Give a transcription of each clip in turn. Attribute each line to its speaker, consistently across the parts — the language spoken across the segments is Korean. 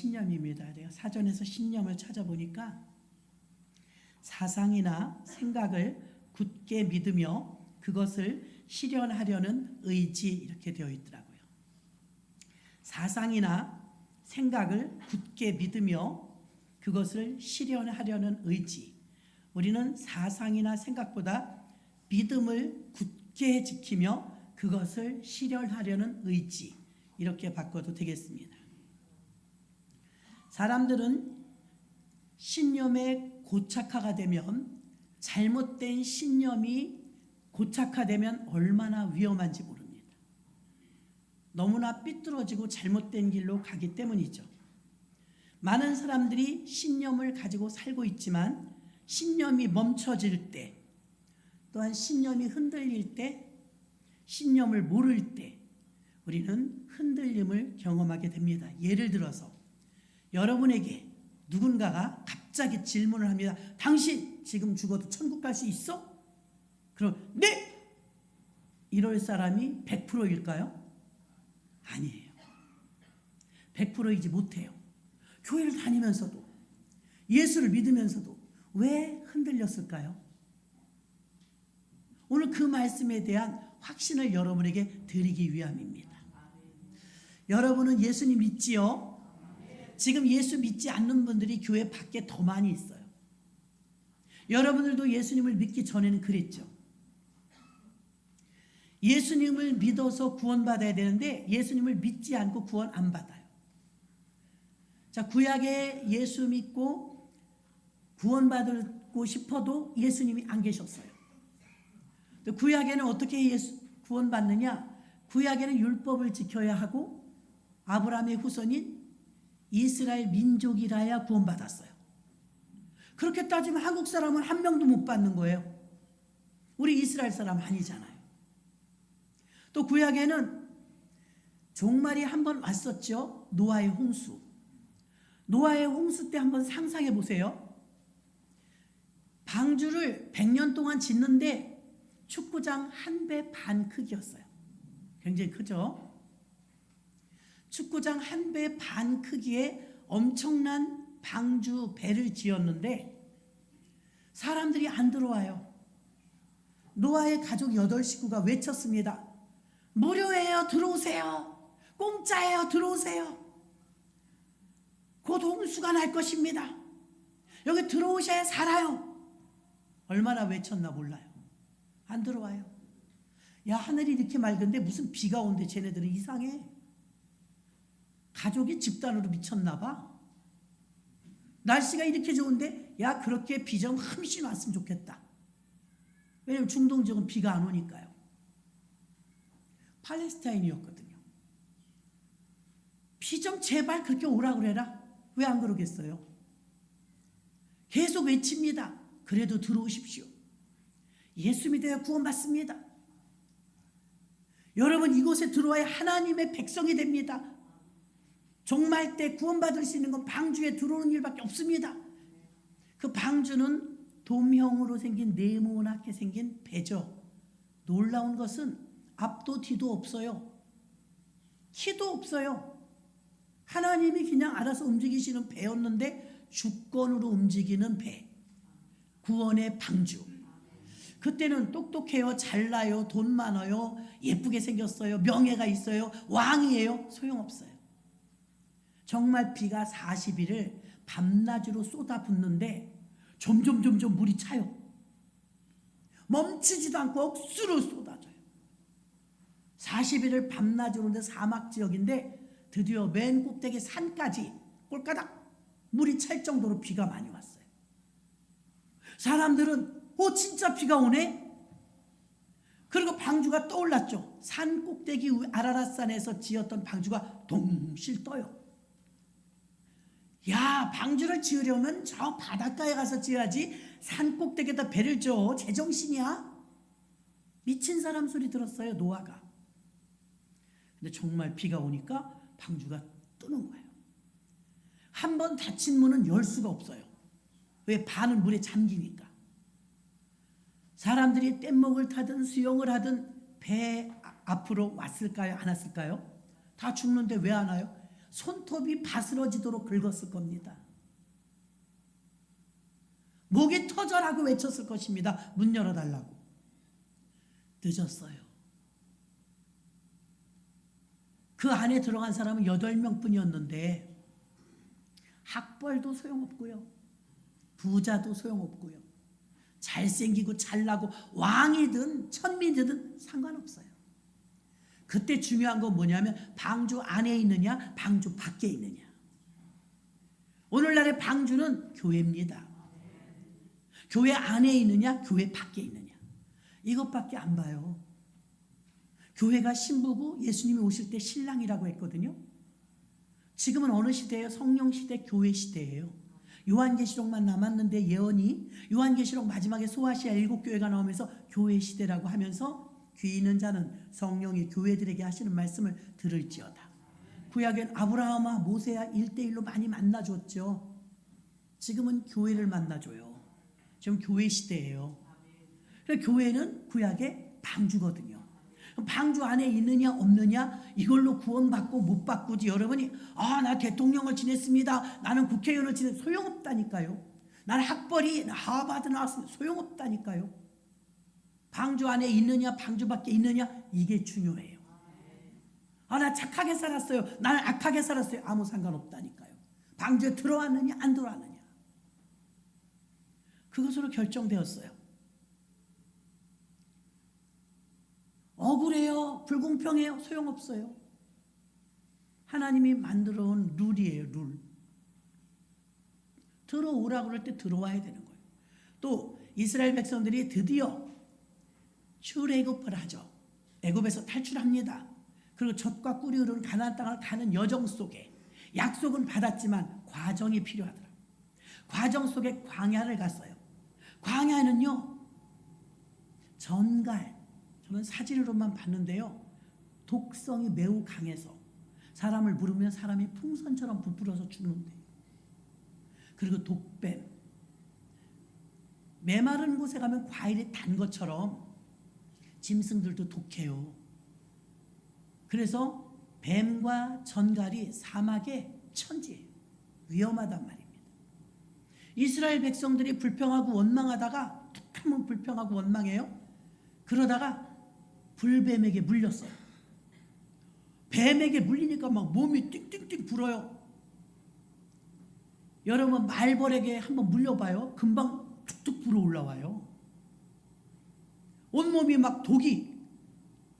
Speaker 1: 신념입니다. 내가 사전에서 신념을 찾아보니까 사상이나 생각을 굳게 믿으며 그것을 실현하려는 의지 이렇게 되어 있더라고요. 사상이나 생각을 굳게 믿으며 그것을 실현하려는 의지. 우리는 사상이나 생각보다 믿음을 굳게 지키며 그것을 실현하려는 의지 이렇게 바꿔도 되겠습니다. 사람들은 신념에 고착화가 되면 잘못된 신념이 고착화되면 얼마나 위험한지 모릅니다. 너무나 삐뚤어지고 잘못된 길로 가기 때문이죠. 많은 사람들이 신념을 가지고 살고 있지만 신념이 멈춰질 때, 또한 신념이 흔들릴 때, 신념을 모를 때 우리는 흔들림을 경험하게 됩니다. 예를 들어서 여러분에게 누군가가 갑자기 질문을 합니다. 당신 지금 죽어도 천국 갈 수 있어? 그럼 네! 이럴 사람이 100%일까요? 아니에요. 100%이지 못해요. 교회를 다니면서도 예수를 믿으면서도 왜 흔들렸을까요? 오늘 그 말씀에 대한 확신을 여러분에게 드리기 위함입니다. 여러분은 예수님 믿지요? 지금 예수 믿지 않는 분들이 교회 밖에 더 많이 있어요. 여러분들도 예수님을 믿기 전에는 그랬죠. 예수님을 믿어서 구원받아야 되는데 예수님을 믿지 않고 구원 안 받아요. 자, 구약에 예수 믿고 구원받고 싶어도 예수님이 안 계셨어요. 구약에는 어떻게 구원받느냐? 구약에는 율법을 지켜야 하고 아브라함의 후손인 이스라엘 민족이라야 구원받았어요. 그렇게 따지면 한국 사람은 한 명도 못 받는 거예요. 우리 이스라엘 사람 아니잖아요. 또 구약에는 종말이 한번 왔었죠. 노아의 홍수. 노아의 홍수 때 한번 상상해 보세요. 방주를 100년 동안 짓는데 축구장 1배 반 크기였어요. 굉장히 크죠? 축구장 1배 반 크기의 엄청난 방주 배를 지었는데 사람들이 안 들어와요. 노아의 가족 8식구가 외쳤습니다. 무료예요. 들어오세요. 공짜예요. 들어오세요. 곧 홍수가 날 것입니다. 여기 들어오셔야 살아요. 얼마나 외쳤나 몰라요. 안 들어와요. 야, 하늘이 이렇게 맑은데 무슨 비가 오는데 쟤네들은 이상해. 가족이 집단으로 미쳤나 봐. 날씨가 이렇게 좋은데 야, 그렇게 비 좀 흠씬 왔으면 좋겠다. 왜냐면 중동 지역은 비가 안 오니까요. 팔레스타인이었거든요. 비 좀 제발 그렇게 오라 그래라. 왜 안 그러겠어요? 계속 외칩니다. 그래도 들어오십시오. 예수 믿어야 구원받습니다. 여러분, 이곳에 들어와야 하나님의 백성이 됩니다. 종말 때 구원받을 수 있는 건 방주에 들어오는 일밖에 없습니다. 그 방주는 돔형으로 생긴 네모나게 생긴 배죠. 놀라운 것은 앞도 뒤도 없어요. 키도 없어요. 하나님이 그냥 알아서 움직이시는 배였는데 주권으로 움직이는 배. 구원의 방주. 그때는 똑똑해요, 잘나요, 돈 많아요, 예쁘게 생겼어요, 명예가 있어요, 왕이에요. 소용없어요. 정말 비가 40일을 밤낮으로 쏟아붓는데 점점 물이 차요. 멈추지도 않고 억수로 쏟아져요. 40일을 밤낮으로 오는데 사막 지역인데 드디어 맨 꼭대기 산까지 꼴까닥 물이 찰 정도로 비가 많이 왔어요. 사람들은 진짜 비가 오네? 그리고 방주가 떠올랐죠. 산 꼭대기 아라랏산에서 지었던 방주가 동실 떠요. 야, 방주를 지으려면 저 바닷가에 가서 지어야지 산 꼭대기에다 배를 줘. 제정신이야? 미친 사람 소리 들었어요, 노아가. 근데 정말 비가 오니까 방주가 뜨는 거예요. 한 번 닫힌 문은 열 수가 없어요. 왜? 반은 물에 잠기니까. 사람들이 뗏목을 타든 수영을 하든 배 앞으로 왔을까요? 안 왔을까요? 다 죽는데 왜 안 와요? 손톱이 바스러지도록 긁었을 겁니다. 목이 터져라고 외쳤을 것입니다. 문 열어달라고. 늦었어요. 그 안에 들어간 사람은 8명 뿐이었는데 학벌도 소용없고요. 부자도 소용없고요. 잘생기고 잘나고 왕이든 천민이든 상관없어요. 그때 중요한 건 뭐냐면 방주 안에 있느냐 방주 밖에 있느냐. 오늘날의 방주는 교회입니다. 교회 안에 있느냐 교회 밖에 있느냐. 이것밖에 안 봐요. 교회가 신부고 예수님이 오실 때 신랑이라고 했거든요. 지금은 어느 시대예요? 성령 시대, 교회 시대예요. 요한계시록만 남았는데 예언이 요한계시록 마지막에 소아시아 7교회가 나오면서 교회 시대라고 하면서 귀 있는 자는 성령이 교회들에게 하시는 말씀을 들을지어다. 구약엔 아브라함과 모세야 1대1로 많이 만나줬죠. 지금은 교회를 만나줘요. 지금 교회 시대예요. 그래서 교회는 구약의 방주거든요. 방주 안에 있느냐 없느냐 이걸로 구원받고 못 바꾸지. 여러분이 나 대통령을 지냈습니다. 나는 국회의원을 지냈습니다. 소용없다니까요. 나는 학벌이 하버드 나왔습니다. 소용없다니까요. 방주 안에 있느냐 방주 밖에 있느냐 이게 중요해요. 나 착하게 살았어요. 나는 악하게 살았어요. 아무 상관없다니까요. 방주에 들어왔느냐 안 들어왔느냐 그것으로 결정되었어요. 억울해요. 불공평해요. 소용없어요. 하나님이 만들어 온 룰이에요. 룰. 들어오라고 그럴 때 들어와야 되는 거예요. 또 이스라엘 백성들이 드디어 출애굽을 하죠. 애굽에서 탈출합니다. 그리고 젖과 꿀이 흐르는 가나안 땅을 가는 여정 속에 약속은 받았지만 과정이 필요하더라고요. 과정 속에 광야를 갔어요. 광야는요. 전갈 저는 사진으로만 봤는데요. 독성이 매우 강해서 사람을 물으면 사람이 풍선처럼 부풀어서 죽는데요. 그리고 독뱀. 메마른 곳에 가면 과일이 단 것처럼 짐승들도 독해요. 그래서 뱀과 전갈이 사막의 천지예요. 위험하단 말입니다. 이스라엘 백성들이 불평하고 원망하다가 툭 하면 불평하고 원망해요. 그러다가 불뱀에게 물렸어요. 뱀에게 물리니까 막 몸이 띵띵띵 불어요. 여러분 말벌에게 한번 물려봐요. 금방 툭툭 불어 올라와요. 온몸이 막 독이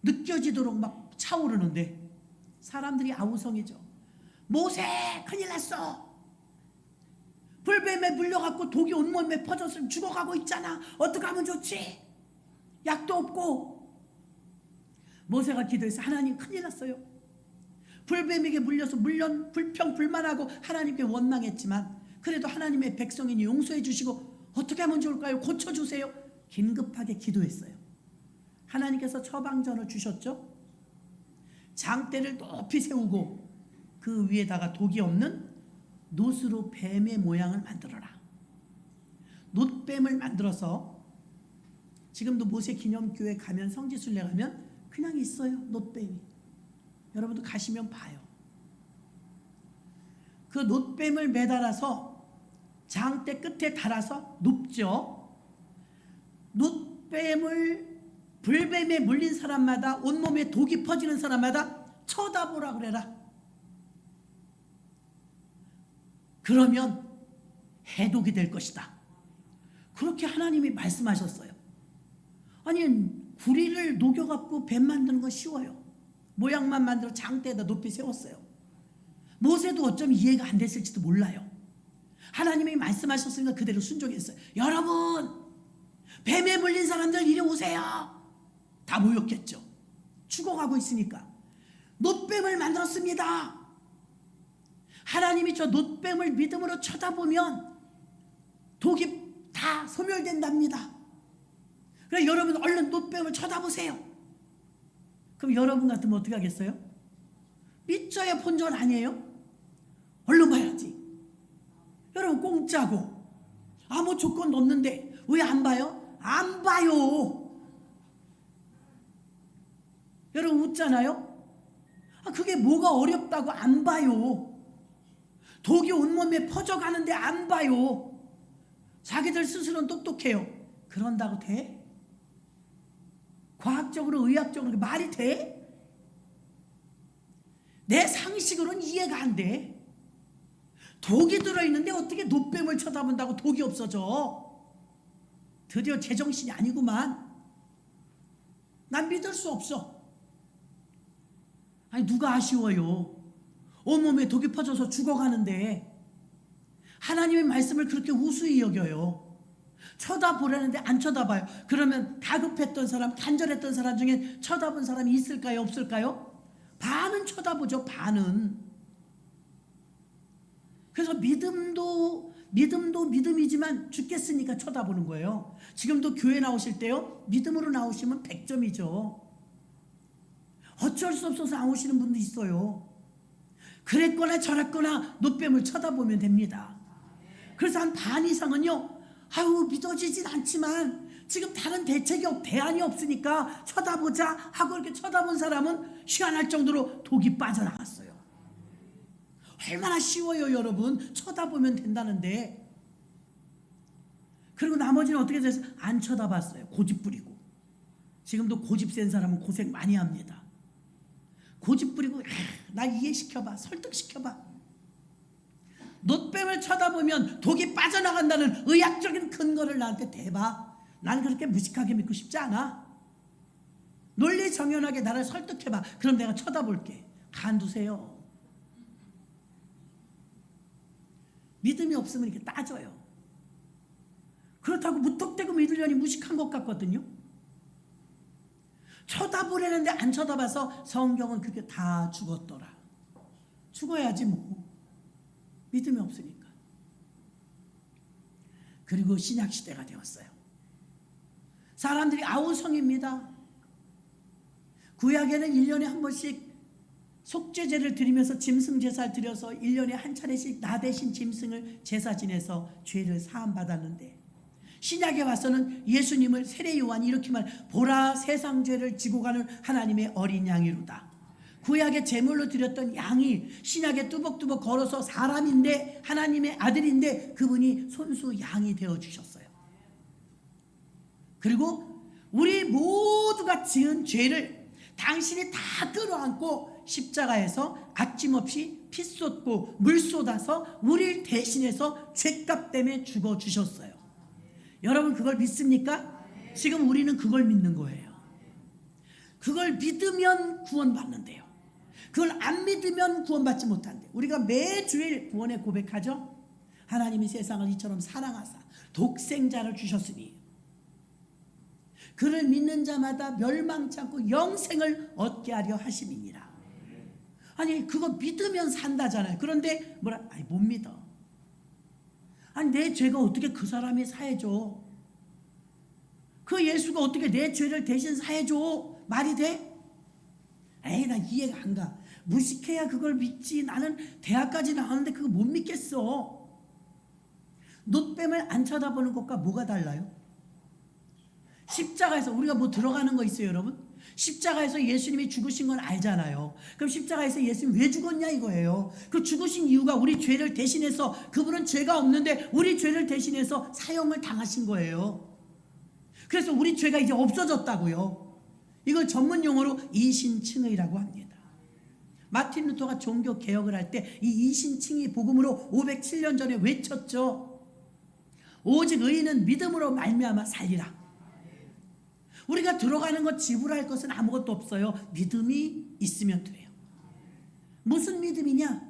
Speaker 1: 느껴지도록 막 차오르는데 사람들이 아우성이죠. 모세 큰일 났어. 불뱀에 물려갖고 독이 온몸에 퍼져서 죽어가고 있잖아. 어떻게 하면 좋지? 약도 없고. 모세가 기도해서 하나님 큰일 났어요. 불뱀에게 물려서 물론 불평불만하고 하나님께 원망했지만 그래도 하나님의 백성이니 용서해 주시고 어떻게 하면 좋을까요? 고쳐주세요. 긴급하게 기도했어요. 하나님께서 처방전을 주셨죠. 장대를 높이 세우고 그 위에다가 독이 없는 놋으로 뱀의 모양을 만들어라. 놋뱀을 만들어서 지금도 모세 기념교회 가면 성지순례 가면 그냥 있어요. 놋뱀이. 여러분도 가시면 봐요. 그 놋뱀을 매달아서 장대 끝에 달아서 눕죠. 놋뱀을 불뱀에 물린 사람마다 온몸에 독이 퍼지는 사람마다 쳐다보라 그래라. 그러면 해독이 될 것이다. 그렇게 하나님이 말씀하셨어요. 아니 구리를 녹여갖고 뱀 만드는 건 쉬워요. 모양만 만들어 장대에다 높이 세웠어요. 모세도 어쩜 이해가 안 됐을지도 몰라요. 하나님이 말씀하셨으니까 그대로 순종했어요. 여러분 뱀에 물린 사람들 이리 오세요. 다 모였겠죠. 죽어가고 있으니까. 놋뱀을 만들었습니다. 하나님이 저 놋뱀을 믿음으로 쳐다보면 독이 다 소멸된답니다. 그래서 여러분 얼른 놋뱀을 쳐다보세요. 그럼 여러분 같으면 어떻게 하겠어요? 믿져야 본전 아니에요? 얼른 봐야지. 여러분 공짜고 아무 조건도 없는데 왜 안 봐요? 안 봐요. 여러분 웃잖아요? 그게 뭐가 어렵다고 안 봐요. 독이 온몸에 퍼져가는데 안 봐요. 자기들 스스로는 똑똑해요. 그런다고 돼? 과학적으로 의학적으로 말이 돼? 내 상식으로는 이해가 안 돼. 독이 들어있는데 어떻게 노뱀을 쳐다본다고 독이 없어져? 드디어 제정신이 아니구만. 난 믿을 수 없어. 아니 누가 아쉬워요? 온몸에 독이 퍼져서 죽어가는데 하나님의 말씀을 그렇게 우수히 여겨요. 쳐다보려는데 안 쳐다봐요. 그러면 다급했던 사람, 간절했던 사람 중에 쳐다본 사람이 있을까요? 없을까요? 반은 쳐다보죠. 반은. 그래서 믿음도 믿음이지만 죽겠으니까 쳐다보는 거예요. 지금도 교회 나오실 때요, 믿음으로 나오시면 100점이죠. 어쩔 수 없어서 나오시는 분도 있어요. 그랬거나 저랬거나 노뱀을 쳐다보면 됩니다. 그래서 한 반 이상은요, 아유 믿어지진 않지만 지금 다른 대안이 없으니까 쳐다보자 하고 이렇게 쳐다본 사람은 희한할 정도로 독이 빠져나갔어요. 얼마나 쉬워요 여러분. 쳐다보면 된다는데. 그리고 나머지는 어떻게 돼서 안 쳐다봤어요. 고집 부리고. 지금도 고집 센 사람은 고생 많이 합니다. 고집 부리고 나 이해시켜봐, 설득시켜봐. 노뱀을 쳐다보면 독이 빠져나간다는 의학적인 근거를 나한테 대봐. 난 그렇게 무식하게 믿고 싶지 않아. 논리 정연하게 나를 설득해봐. 그럼 내가 쳐다볼게. 간두세요. 믿음이 없으면 이렇게 따져요. 그렇다고 무턱대고 믿으려니 무식한 것 같거든요. 쳐다보려는데 안 쳐다봐서 성경은 그렇게 다 죽었더라. 죽어야지 뭐. 믿음이 없으니까. 그리고 신약시대가 되었어요. 사람들이 아우성입니다. 구약에는 1년에 한 번씩 속죄제를 드리면서 짐승 제사를 드려서 1년에 한 차례씩 나 대신 짐승을 제사 지내서 죄를 사함받았는데, 신약에 와서는 예수님을 세례 요한이 이렇게 말, 보라 세상 죄를 지고 가는 하나님의 어린 양이로다. 구약에 제물로 드렸던 양이 신약에 뚜벅뚜벅 걸어서 사람인데 하나님의 아들인데 그분이 손수 양이 되어주셨어요. 그리고 우리 모두가 지은 죄를 당신이 다 끌어안고 십자가에서 아낌없이 피 쏟고 물 쏟아서 우리를 대신해서 죄값 때문에 죽어주셨어요. 여러분 그걸 믿습니까? 지금 우리는 그걸 믿는 거예요. 그걸 믿으면 구원받는데요. 그걸 안 믿으면 구원받지 못한대. 우리가 매주일 구원의 고백하죠. 하나님이 세상을 이처럼 사랑하사 독생자를 주셨으니 그를 믿는 자마다 멸망치 않고 영생을 얻게 하려 하심이니라. 아니 그거 믿으면 산다잖아요. 그런데 뭐라? 아니 못 믿어. 아니 내 죄가 어떻게 그 사람이 사해줘? 그 예수가 어떻게 내 죄를 대신 사해줘? 말이 돼? 에이 나 이해가 안 가. 무식해야 그걸 믿지. 나는 대학까지 나왔는데 그거 못 믿겠어. 노뱀을 안 쳐다보는 것과 뭐가 달라요? 십자가에서 우리가 뭐 들어가는 거 있어요 여러분? 십자가에서 예수님이 죽으신 건 알잖아요. 그럼 십자가에서 예수님 왜 죽었냐 이거예요. 그 죽으신 이유가 우리 죄를 대신해서, 그분은 죄가 없는데 우리 죄를 대신해서 사형을 당하신 거예요. 그래서 우리 죄가 이제 없어졌다고요. 이걸 전문 용어로 이신칭의라고 합니다. 마틴 루터가 종교 개혁을 할 때 이 이신칭의 복음으로 507년 전에 외쳤죠. 오직 의인은 믿음으로 말미암아 살리라. 우리가 들어가는 것 지불할 것은 아무것도 없어요. 믿음이 있으면 돼요. 무슨 믿음이냐?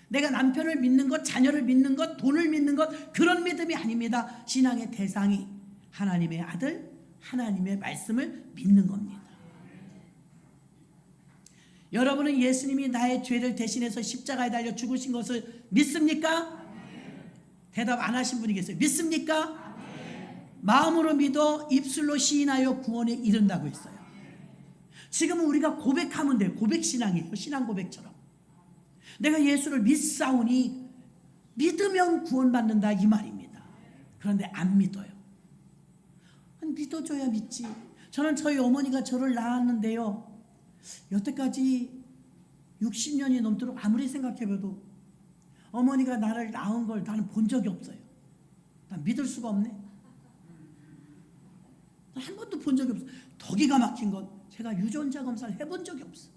Speaker 1: 내가 남편을 믿는 것, 자녀를 믿는 것, 돈을 믿는 것, 그런 믿음이 아닙니다. 신앙의 대상이 하나님의 아들, 하나님의 말씀을 믿는 겁니다. 여러분은 예수님이 나의 죄를 대신해서 십자가에 달려 죽으신 것을 믿습니까? 대답 안 하신 분이 계세요. 믿습니까? 마음으로 믿어 입술로 시인하여 구원에 이른다고 했어요. 지금은 우리가 고백하면 돼요. 고백신앙이에요. 신앙 고백처럼. 내가 예수를 믿사오니 믿으면 구원받는다 이 말입니다. 그런데 안 믿어요. 믿어줘야 믿지. 저는 저희 어머니가 저를 낳았는데요, 여태까지 60년이 넘도록 아무리 생각해봐도 어머니가 나를 낳은 걸 나는 본 적이 없어요. 난 믿을 수가 없네. 한 번도 본 적이 없어. 더 기가 막힌 건 제가 유전자 검사를 해본 적이 없어.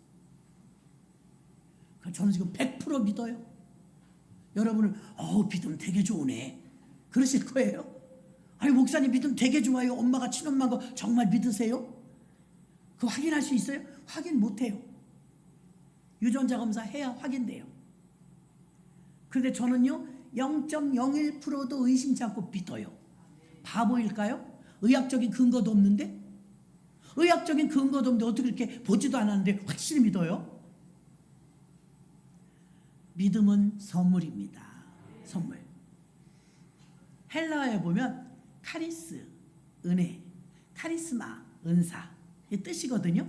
Speaker 1: 저는 지금 100% 믿어요. 여러분은 믿음 되게 좋으네 그러실 거예요. 아니 목사님 믿음 되게 좋아요. 엄마가 친엄마인 거 정말 믿으세요? 그거 확인할 수 있어요? 확인 못해요. 유전자 검사 해야 확인돼요. 그런데 저는요 0.01%도 의심치 않고 믿어요. 바보일까요? 의학적인 근거도 없는데? 의학적인 근거도 없는데 어떻게 이렇게 보지도 않았는데 확실히 믿어요? 믿음은 선물입니다. 선물. 헬라어에 보면 카리스, 은혜, 카리스마, 은사 이 뜻이거든요.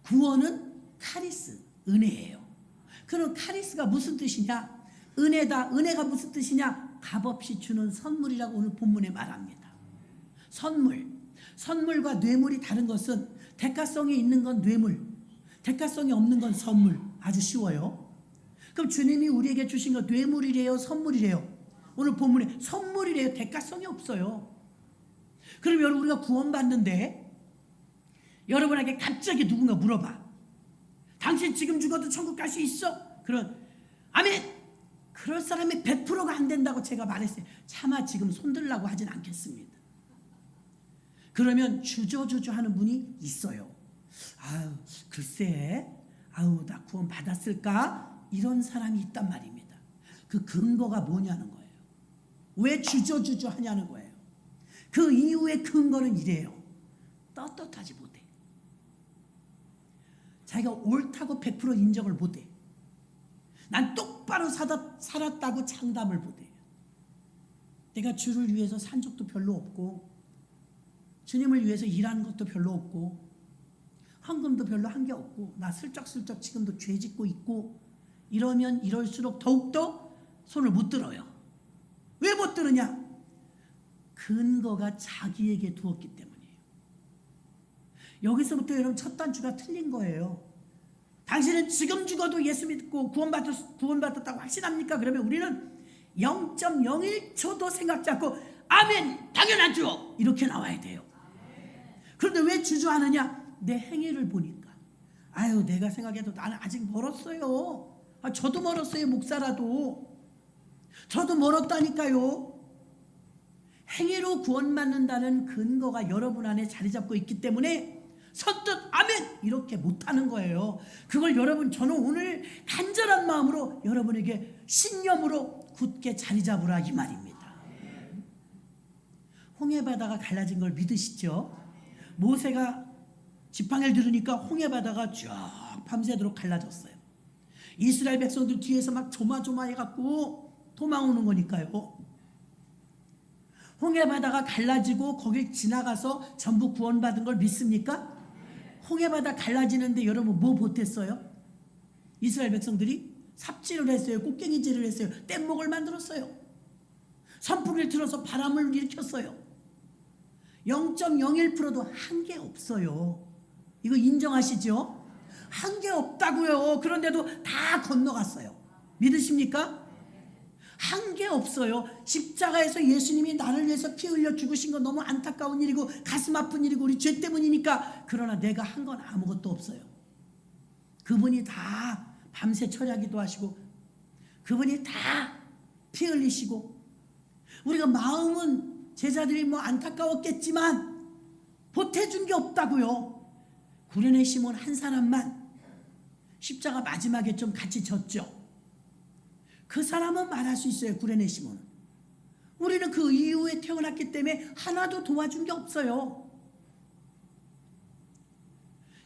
Speaker 1: 구원은 카리스, 은혜예요. 그럼 카리스가 무슨 뜻이냐? 은혜다. 은혜가 무슨 뜻이냐? 값없이 주는 선물이라고 오늘 본문에 말합니다. 선물. 선물과 뇌물이 다른 것은 대가성이 있는 건 뇌물, 대가성이 없는 건 선물. 아주 쉬워요. 그럼 주님이 우리에게 주신 거 뇌물이래요? 선물이래요? 오늘 본문에 선물이래요. 대가성이 없어요. 그럼 여러분 우리가 구원받는데 여러분에게 갑자기 누군가 물어봐. 당신 지금 죽어도 천국 갈 수 있어? 그런 아멘. 그럴 사람이 100%가 안 된다고 제가 말했어요. 차마 지금 손들라고 하진 않겠습니다. 그러면 주저주저 하는 분이 있어요. 글쎄 나 구원 받았을까? 이런 사람이 있단 말입니다. 그 근거가 뭐냐는 거예요. 왜 주저주저 하냐는 거예요. 그 이유의 근거는 이래요. 떳떳하지 못해. 자기가 옳다고 100% 인정을 못해. 난 똑바로 살았다고 장담을 못해. 내가 주를 위해서 산 적도 별로 없고 주님을 위해서 일하는 것도 별로 없고 헌금도 별로 한 게 없고 나 슬쩍슬쩍 지금도 죄 짓고 있고 이러면 이럴수록 더욱더 손을 못 들어요. 왜 못 들으냐? 근거가 자기에게 두었기 때문이에요. 여기서부터 여러분 첫 단추가 틀린 거예요. 당신은 지금 죽어도 예수 믿고 구원받았다고 확신합니까? 그러면 우리는 0.01초도 생각지 않고 아멘 당연하죠 이렇게 나와야 돼요. 그런데 왜 주저하느냐? 내 행위를 보니까 내가 생각해도 나는 아직 멀었어요. 저도 멀었어요. 목사라도 저도 멀었다니까요. 행위로 구원받는다는 근거가 여러분 안에 자리 잡고 있기 때문에 선뜻 아멘 이렇게 못하는 거예요. 그걸 저는 오늘 간절한 마음으로 여러분에게 신념으로 굳게 자리 잡으라 이 말입니다. 홍해바다가 갈라진 걸 믿으시죠? 모세가 지팡이를 들으니까 홍해바다가 쫙 밤새도록 갈라졌어요. 이스라엘 백성들 뒤에서 막 조마조마해갖고 도망오는 거니까요. 홍해바다가 갈라지고 거길 지나가서 전부 구원받은 걸 믿습니까? 홍해바다 갈라지는데 여러분 뭐 보탰어요? 이스라엘 백성들이 삽질을 했어요. 꽃갱이질을 했어요. 뗏목을 만들었어요. 선풍기를 틀어서 바람을 일으켰어요. 0.01%도 한 게 없어요. 이거 인정하시죠? 한 게 없다고요. 그런데도 다 건너갔어요. 믿으십니까? 한 게 없어요. 십자가에서 예수님이 나를 위해서 피 흘려 죽으신 건 너무 안타까운 일이고 가슴 아픈 일이고 우리 죄 때문이니까. 그러나 내가 한 건 아무것도 없어요. 그분이 다 밤새 철야기도 하시고 그분이 다 피 흘리시고 우리가 마음은 제자들이 안타까웠겠지만 보태준 게 없다고요. 구레네 시몬 한 사람만 십자가 마지막에 좀 같이 졌죠. 그 사람은 말할 수 있어요. 구레네 시몬은. 우리는 그 이후에 태어났기 때문에 하나도 도와준 게 없어요.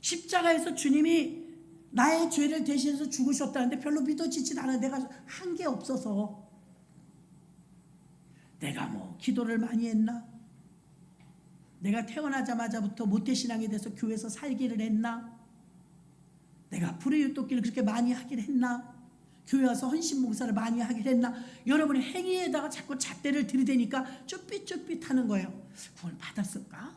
Speaker 1: 십자가에서 주님이 나의 죄를 대신해서 죽으셨다는데 별로 믿어지진 않아. 내가 한 게 없어서. 내가 기도를 많이 했나? 내가 태어나자마자부터 모태신앙이 돼서 교회에서 살기를 했나? 내가 불의율돕기를 그렇게 많이 하긴 했나? 교회 와서 헌신봉사를 많이 하긴 했나? 여러분의 행위에다가 자꾸 잣대를 들이대니까 쭈삣쭈삣 하는 거예요. 구원 받았을까?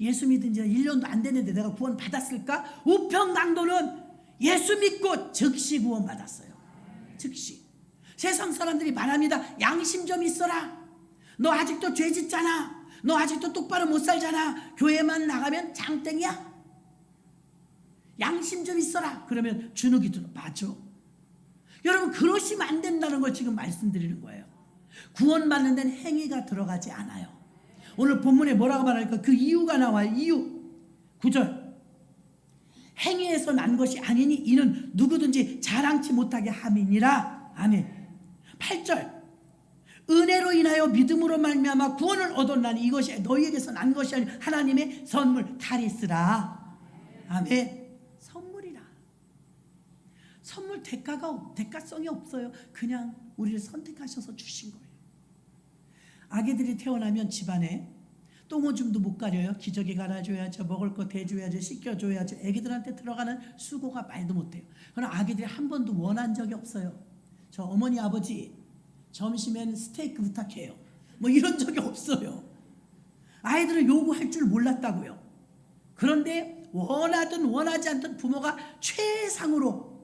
Speaker 1: 예수 믿은 지 1년도 안 됐는데 내가 구원 받았을까? 우평당도는 예수 믿고 즉시 구원받았어요. 즉시. 세상 사람들이 말합니다. 양심 좀 있어라. 너 아직도 죄 짓잖아. 너 아직도 똑바로 못 살잖아. 교회만 나가면 장땡이야. 양심 좀 있어라. 그러면 주눅이 들어. 맞아. 여러분, 그러시면 안 된다는 걸 지금 말씀드리는 거예요. 구원받는 데는 행위가 들어가지 않아요. 오늘 본문에 뭐라고 말할까? 그 이유가 나와요. 이유. 9절. 행위에서 난 것이 아니니 이는 누구든지 자랑치 못하게 함이니라. 아멘. 8절. 은혜로 인하여 믿음으로 말미암아 구원을 얻었나니 이것이 너희에게서 난 것이 아니 하나님의 선물 카리스라. 아멘. 선물이라. 선물 대가성이 없어요. 그냥 우리를 선택하셔서 주신 거예요. 아기들이 태어나면 집안에 똥오줌도 못 가려요. 기저귀 갈아줘야죠. 먹을 거 대줘야죠. 씻겨줘야죠. 아기들한테 들어가는 수고가 말도 못해요. 그러나 아기들이 한 번도 원한 적이 없어요. 저 어머니 아버지 점심에는 스테이크 부탁해요. 뭐 이런 적이 없어요. 아이들은 요구할 줄 몰랐다고요. 그런데 원하든 원하지 않든 부모가 최상으로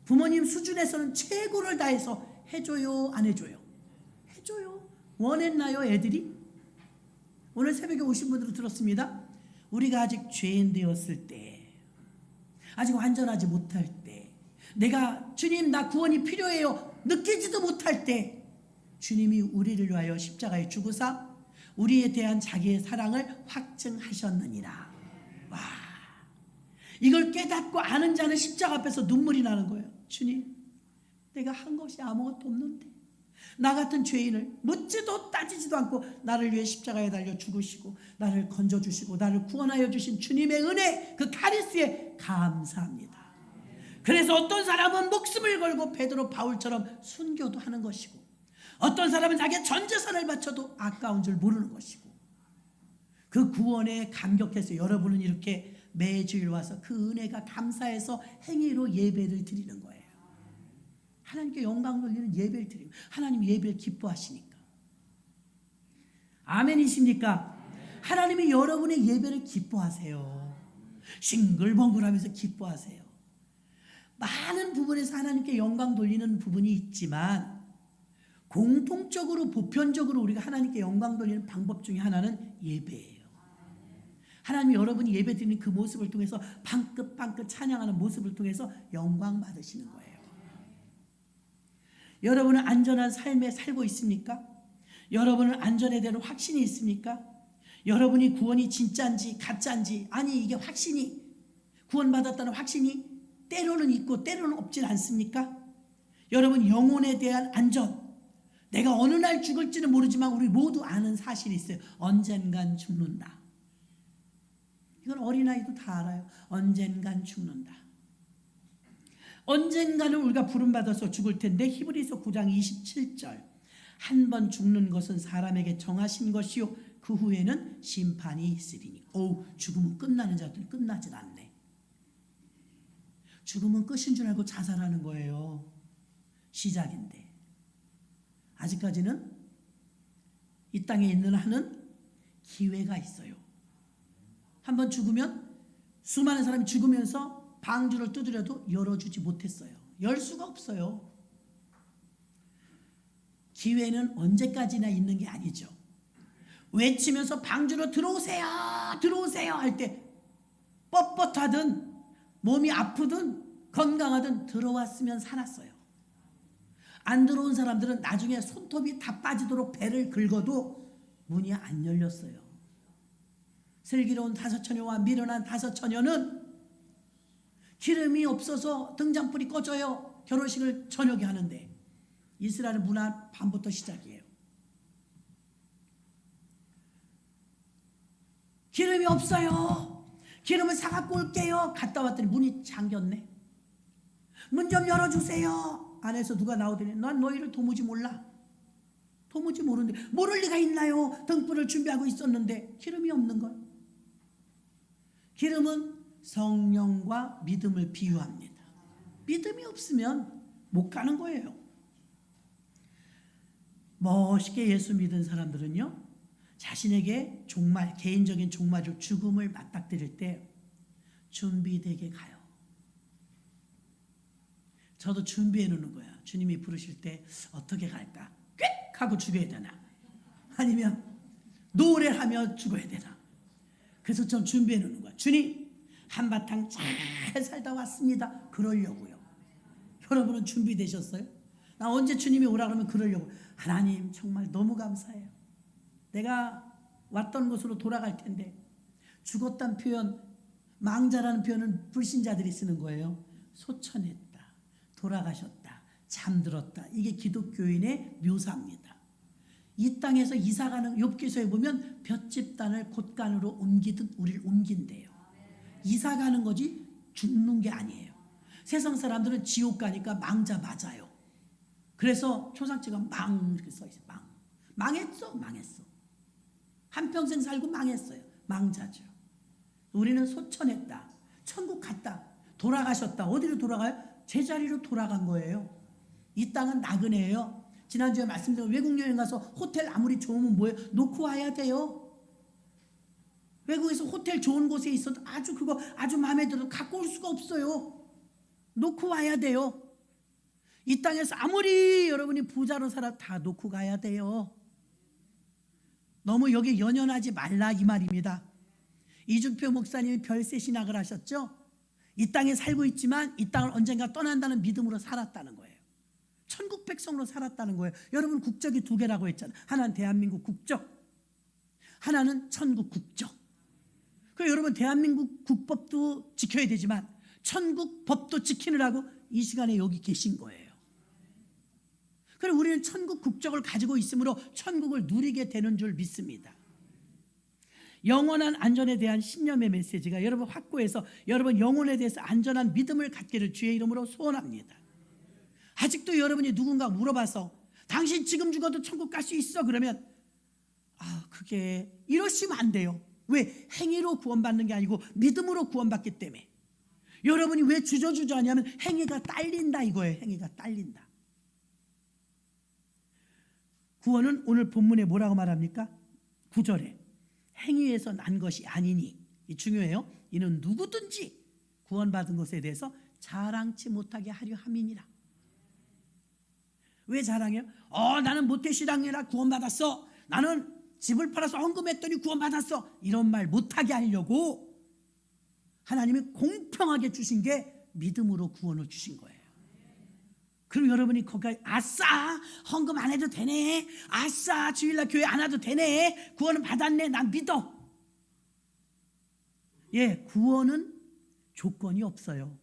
Speaker 1: 부모님 수준에서는 최고를 다해서 해줘요, 안 해줘요? 해줘요. 원했나요, 애들이? 오늘 새벽에 오신 분들은 들었습니다. 우리가 아직 죄인 되었을 때, 아직 완전하지 못할 때, 내가 주님 나 구원이 필요해요 느끼지도 못할 때 주님이 우리를 위하여 십자가에 죽으사 우리에 대한 자기의 사랑을 확증하셨느니라. 와, 이걸 깨닫고 아는 자는 십자가 앞에서 눈물이 나는 거예요. 주님, 내가 한 것이 아무것도 없는데 나 같은 죄인을 묻지도 따지지도 않고 나를 위해 십자가에 달려 죽으시고 나를 건져주시고 나를 구원하여 주신 주님의 은혜, 그 카리스에 감사합니다. 그래서 어떤 사람은 목숨을 걸고 베드로 바울처럼 순교도 하는 것이고, 어떤 사람은 자기의 전 재산을 바쳐도 아까운 줄 모르는 것이고, 그 구원에 감격해서 여러분은 이렇게 매주일 와서 그 은혜가 감사해서 행위로 예배를 드리는 거예요. 하나님께 영광 돌리는 예배를 드리고 하나님 예배를 기뻐하시니까. 아멘이십니까? 하나님이 여러분의 예배를 기뻐하세요. 싱글벙글하면서 기뻐하세요. 많은 부분에서 하나님께 영광 돌리는 부분이 있지만 공통적으로 보편적으로 우리가 하나님께 영광 돌리는 방법 중에 하나는 예배예요. 하나님이 여러분이 예배 드리는 그 모습을 통해서 방긋방긋 찬양하는 모습을 통해서 영광 받으시는 거예요. 여러분은 안전한 삶에 살고 있습니까? 여러분은 안전에 대한 확신이 있습니까? 여러분이 구원이 진짜인지 가짜인지, 아니 이게 확신이 구원받았다는 확신이 때로는 있고 때로는 없진 않습니까? 여러분 영혼에 대한 안전, 내가 어느 날 죽을지는 모르지만 우리 모두 아는 사실이 있어요. 언젠간 죽는다. 이건 어린아이도 다 알아요. 언젠간 죽는다. 언젠가는 우리가 부름받아서 죽을 텐데 히브리서 9장 27절, 한 번 죽는 것은 사람에게 정하신 것이요 그 후에는 심판이 있으리니. 죽음은 끝나는 자들은 끝나질 않네. 죽음은 끝인 줄 알고 자살하는 거예요. 시작인데 아직까지는 이 땅에 있는 한은 기회가 있어요. 한번 죽으면, 수많은 사람이 죽으면서 방주를 두드려도 열어주지 못했어요. 열 수가 없어요. 기회는 언제까지나 있는 게 아니죠. 외치면서 방주로 들어오세요 들어오세요 할 때 뻣뻣하든 몸이 아프든 건강하든 들어왔으면 살았어요. 안 들어온 사람들은 나중에 손톱이 다 빠지도록 배를 긁어도 문이 안 열렸어요. 슬기로운 다섯 처녀와 미련한 다섯 처녀는 기름이 없어서 등잔불이 꺼져요. 결혼식을 저녁에 하는데 이스라엘은 문화 밤부터 시작이에요. 기름이 없어요. 기름을 사갖고 올게요. 갔다 왔더니 문이 잠겼네. 문 좀 열어주세요. 안에서 누가 나오더니 난 너희를 도무지 몰라. 도무지 모르는데 모를 리가 있나요? 등불을 준비하고 있었는데. 기름이 없는 걸. 기름은 성령과 믿음을 비유합니다. 믿음이 없으면 못 가는 거예요. 멋있게 예수 믿은 사람들은요, 자신에게 종말, 개인적인 종말을, 죽음을 맞닥뜨릴 때 준비되게 가요. 저도 준비해 놓는 거야. 주님이 부르실 때 어떻게 갈까? 꽥 하고 죽어야 되나? 아니면 노래하며 죽어야 되나? 그래서 좀 준비해 놓는 거야. 주님, 한바탕 잘 살다 왔습니다. 그러려고요. 여러분은 준비되셨어요? 나 언제 주님이 오라 그러면 그러려고. 하나님 정말 너무 감사해요. 내가 왔던 곳으로 돌아갈 텐데, 죽었다는 표현, 망자라는 표현은 불신자들이 쓰는 거예요. 소천했다, 돌아가셨다, 잠들었다. 이게 기독교인의 묘사입니다. 이 땅에서 이사가는 욥기서에 보면 볏집단을 곳간으로 옮기듯 우리를 옮긴대요. 이사가는 거지 죽는 게 아니에요. 세상 사람들은 지옥 가니까 망자 맞아요. 그래서 초상집가 망 이렇게 써 있어요. 망했어. 한평생 살고 망했어요. 망자죠. 우리는 소천했다, 천국 갔다, 돌아가셨다. 어디로 돌아가요? 제자리로 돌아간 거예요. 이 땅은 나그네예요. 지난주에 말씀드린 외국 여행 가서 호텔 아무리 좋으면 뭐예요? 놓고 와야 돼요. 외국에서 호텔 좋은 곳에 있어도 아주 마음에 들어도 갖고 올 수가 없어요. 놓고 와야 돼요. 이 땅에서 아무리 여러분이 부자로 살아 다 놓고 가야 돼요. 너무 여기 연연하지 말라 이 말입니다. 이준표 목사님이 별세 신학을 하셨죠. 이 땅에 살고 있지만 이 땅을 언젠가 떠난다는 믿음으로 살았다는 거예요. 천국 백성으로 살았다는 거예요. 여러분 국적이 두 개라고 했잖아요. 하나는 대한민국 국적, 하나는 천국 국적. 그 여러분 대한민국 국법도 지켜야 되지만 천국 법도 지키느라고 이 시간에 여기 계신 거예요. 그리고 우리는 천국 국적을 가지고 있으므로 천국을 누리게 되는 줄 믿습니다. 영원한 안전에 대한 신념의 메시지가 여러분 확고해서 여러분 영혼에 대해서 안전한 믿음을 갖기를 주의 이름으로 소원합니다. 아직도 여러분이 누군가 물어봐서 당신 지금 죽어도 천국 갈 수 있어? 그러면 그게 이러시면 안 돼요. 왜? 행위로 구원받는 게 아니고 믿음으로 구원받기 때문에. 여러분이 왜 주저주저 하냐면 행위가 딸린다 이거예요. 행위가 딸린다. 구원은 오늘 본문에 뭐라고 말합니까? 9절에 행위에서 난 것이 아니니, 이 중요해요. 이는 누구든지 구원받은 것에 대해서 자랑치 못하게 하려 함이니라. 왜 자랑해요? 나는 모태신앙이라 구원받았어. 나는 집을 팔아서 헌금했더니 구원받았어. 이런 말 못하게 하려고 하나님이 공평하게 주신 게 믿음으로 구원을 주신 거예요. 그럼 여러분이 거기에 아싸 헌금 안 해도 되네, 아싸 주일날 교회 안 와도 되네, 구원은 받았네, 난 믿어. 구원은 조건이 없어요.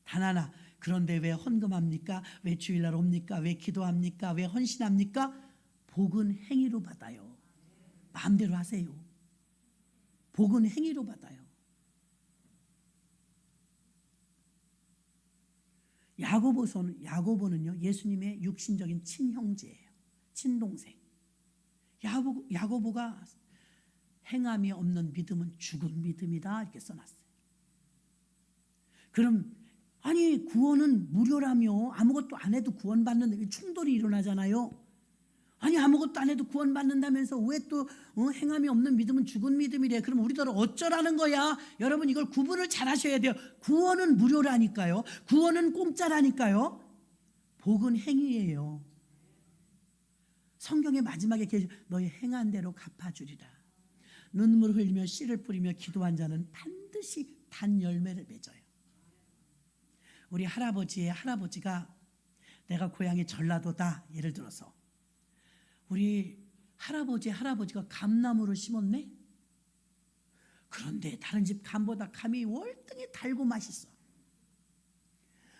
Speaker 1: 단 하나. 그런데 왜 헌금합니까? 왜 주일날 옵니까? 왜 기도합니까? 왜 헌신합니까? 복은 행위로 받아요. 마음대로 하세요. 복은 행위로 받아요. 야고보는요 예수님의 육신적인 친형제예요. 친동생. 야고보가 행함이 없는 믿음은 죽은 믿음이다 이렇게 써놨어요. 그럼 아니 구원은 무료라며 아무것도 안 해도 구원받는다, 충돌이 일어나잖아요. 아니 아무것도 안 해도 구원받는다면서 왜 또 행함이 없는 믿음은 죽은 믿음이래. 그럼 우리들 어쩌라는 거야? 여러분 이걸 구분을 잘 하셔야 돼요. 구원은 무료라니까요. 구원은 공짜라니까요. 복은 행위예요. 성경의 마지막에 너희 행한 대로 갚아주리라. 눈물 흘리며 씨를 뿌리며 기도한 자는 반드시 단 열매를 맺어요. 우리 할아버지가 내가 고향이 전라도다 예를 들어서 우리 할아버지가 감나무를 심었네. 그런데 다른 집 감보다 감이 월등히 달고 맛있어.